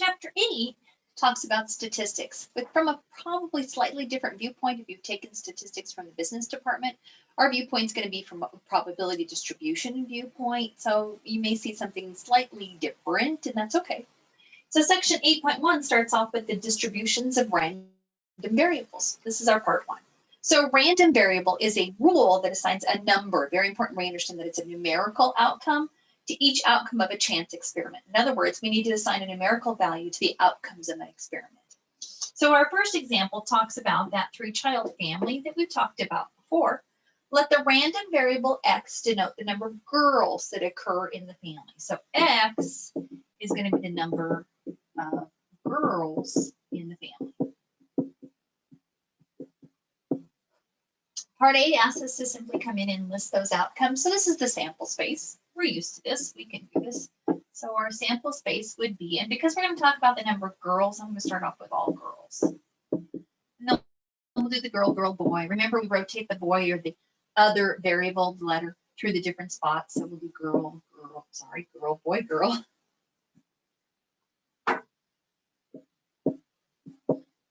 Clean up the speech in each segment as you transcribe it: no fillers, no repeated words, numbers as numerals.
Chapter 8 talks about statistics, but from a probably slightly different viewpoint. If you've taken statistics from the business department, our viewpoint is going to be from a probability distribution viewpoint, so you may see something slightly different, and that's okay. So section 8.1 starts off with the distributions of random variables. This is our part 1. So a random variable is a rule that assigns a number. Very important we understand that it's a numerical outcome to each outcome of a chance experiment. In other words, we need to assign a numerical value to the outcomes of an experiment. So our first example talks about that 3-child family that we've talked about before. Let the random variable x denote the number of girls that occur in the family. So x is going to be the number of girls in the family. Part A asks us to simply come in and list those outcomes. So this is the sample space. We're used to this. We can do this. So our sample space would be, and because we're going to talk about the number of girls, I'm going to start off with all girls. And then we'll do the girl, girl, boy. Remember, we rotate the boy or the other variable letter through the different spots. So we'll do girl, girl, sorry, girl, boy, girl.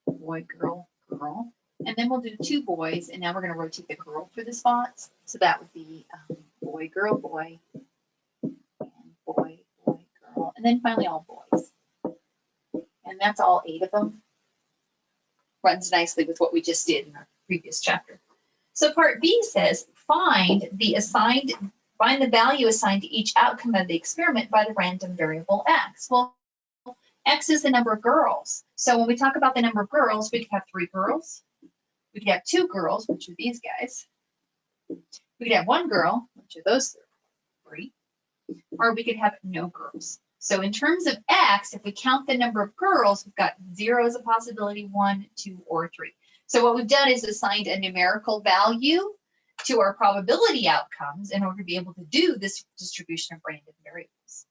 Boy, girl, girl. And then we'll do 2 boys, and now we're going to rotate the girl through the spots. So that would be boy, girl, boy, and boy, boy, girl, and then finally all boys. And that's all 8 of them. Runs nicely with what we just did in our previous chapter. So part B says, find the value assigned to each outcome of the experiment by the random variable x. Well, x is the number of girls. So when we talk about the number of girls, we could have 3 girls. We could have 2 girls, which are these guys. We could have 1 girl, which are those 3. Or we could have no girls. So in terms of x, if we count the number of girls, we've got 0 as a possibility, 1, 2, or 3. So what we've done is assigned a numerical value to our probability outcomes in order to be able to do this distribution of random variables.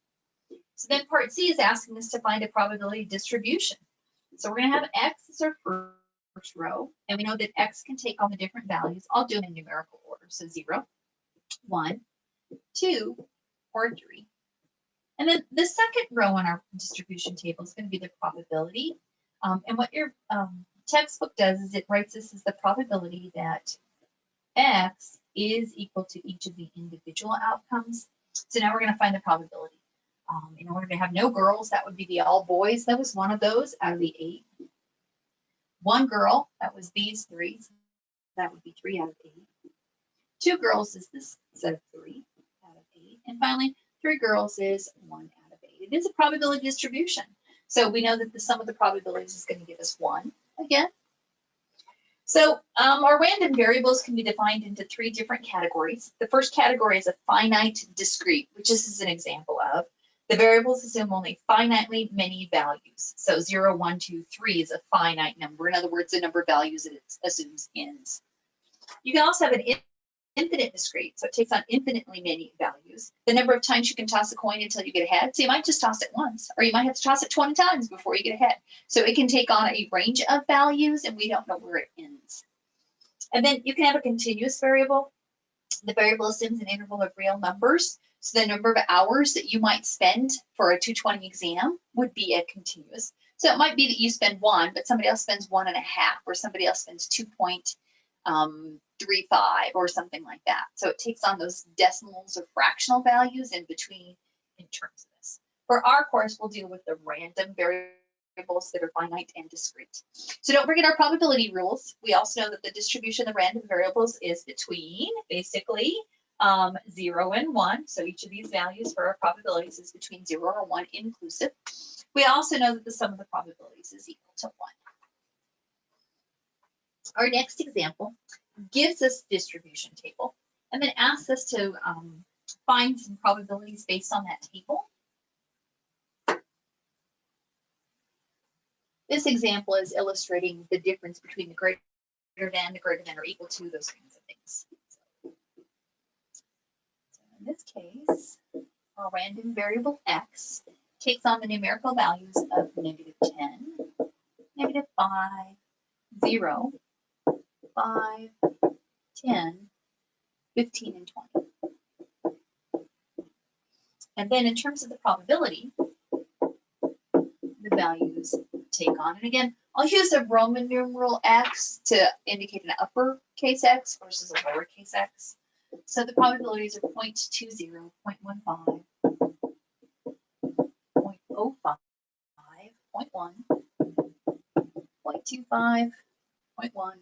So then part C is asking us to find a probability distribution. So we're going to have x as our first row, and we know that x can take all the different values. I'll do them in numerical order. So 0, 1, 2, or 3. And then the second row on our distribution table is going to be the probability. And what your textbook does is it writes this as the probability that x is equal to each of the individual outcomes. So now we're going to find the probability. In order to have no girls, that would be the all boys. That was one of those out of the 8. 1 girl, that was these 3. So that would be 3 out of 8. 2 girls is this set of 3 out of 8. And finally, 3 girls is 1 out of 8. It is a probability distribution. So we know that the sum of the probabilities is going to give us 1 again. So our random variables can be defined into 3 different categories. The first category is a finite discrete, which this is an example of. The variables assume only finitely many values. So 0, 1, 2, 3 is a finite number. In other words, the number of values that it assumes ends. You can also have an infinite discrete, so it takes on infinitely many values. The number of times you can toss a coin until you get ahead. So you might just toss it once, or you might have to toss it 20 times before you get ahead. So it can take on a range of values, and we don't know where it ends. And then you can have a continuous variable. The variable assumes an interval of real numbers. So the number of hours that you might spend for a 220 exam would be a continuous. So it might be that you spend 1, but somebody else spends 1.5, or somebody else spends 2.35 or something like that. So it takes on those decimals or fractional values in between in terms of this. For our course, we'll deal with the random variables that are finite and discrete. So don't forget our probability rules. We also know that the distribution of random variables is between basically 0 and 1. So each of these values for our probabilities is between 0 or 1 inclusive. We also know that the sum of the probabilities is equal to 1. Our next example gives us distribution table and then asks us to find some probabilities based on that table. This example is illustrating the difference between the greater than, or equal to, those kinds of things. So in this case, our random variable x takes on the numerical values of -10, -5, 0, 5, 10, 15, and 20. And then in terms of the probability, the values take on. And again, I'll use a Roman numeral X to indicate an uppercase X versus a lowercase x. So the probabilities are 0.20, 0.15, 0.05, 0.1, 0.25, 0.1,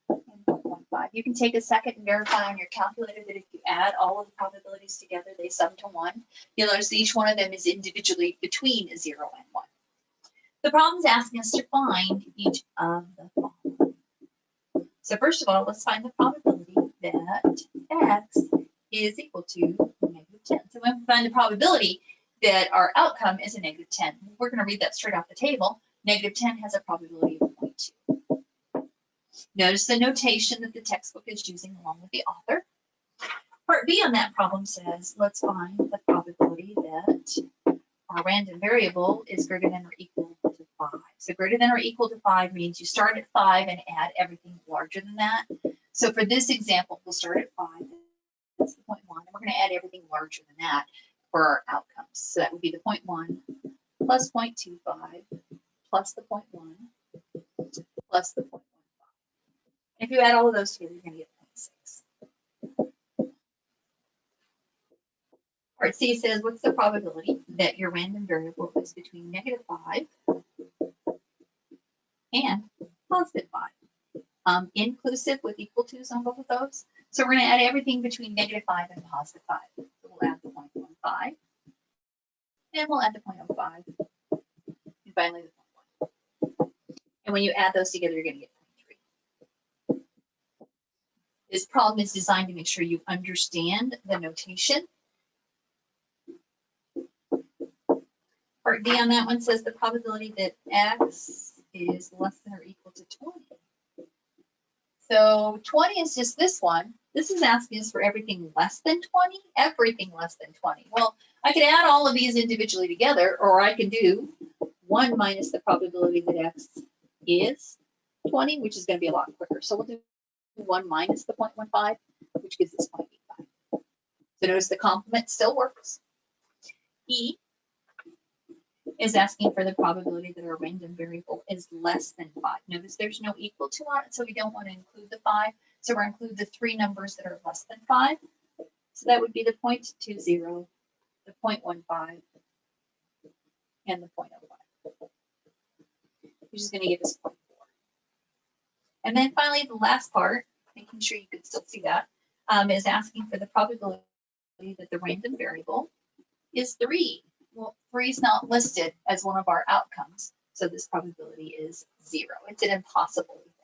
and 0.15. You can take a second and verify on your calculator that if you add all of the probabilities together, they sum to 1. You'll notice that each one of them is individually between 0 and 1. The problem is asking us to find each of the following. So first of all, let's find the probability that x is equal to -10. So when we find the probability that our outcome is a -10, we're going to read that straight off the table. -10 has a probability of 0.2. Notice the notation that the textbook is using along with the author. Part B on that problem says, let's find the probability that our random variable is greater than or equal to 5. So greater than or equal to 5 means you start at 5 and add everything larger than that. So for this example, we'll start at 5. That's the 0.1. And we're going to add everything larger than that for our outcomes. So that would be the 0.1 plus 0.25 plus the 0.1 plus the 0.15. If you add all of those together, you're going to get 0.6. Part C says, what's the probability that your random variable is between -5 and +5? Inclusive with equal to's on both of those. So we're going to add everything between -5 and +5. So we'll add the 0.15, and we'll add the 0.05, and finally the 0.1. And when you add those together, you're going to get 0.3. This problem is designed to make sure you understand the notation. Part D on that one says the probability that x is less than or equal to 20. So 20 is just this one. This is asking us for everything less than 20, everything less than 20. Well, I could add all of these individually together, or I can do 1 minus the probability that x is 20, which is going to be a lot quicker. So we'll do 1 minus the 0.15, which gives us 0.85. So notice the complement still works. E is asking for the probability that our random variable is less than 5. Notice there's no equal to on it, so we don't want to include the 5. So we're include the 3 numbers that are less than 5. So that would be the 0.20, the 0.15, and the 0.05, which is going to give us 0.4. And then finally, the last part, making sure you can still see that, is asking for the probability that the random variable is 3. Well, 3 is not listed as one of our outcomes, so this probability is 0. It's an impossible event.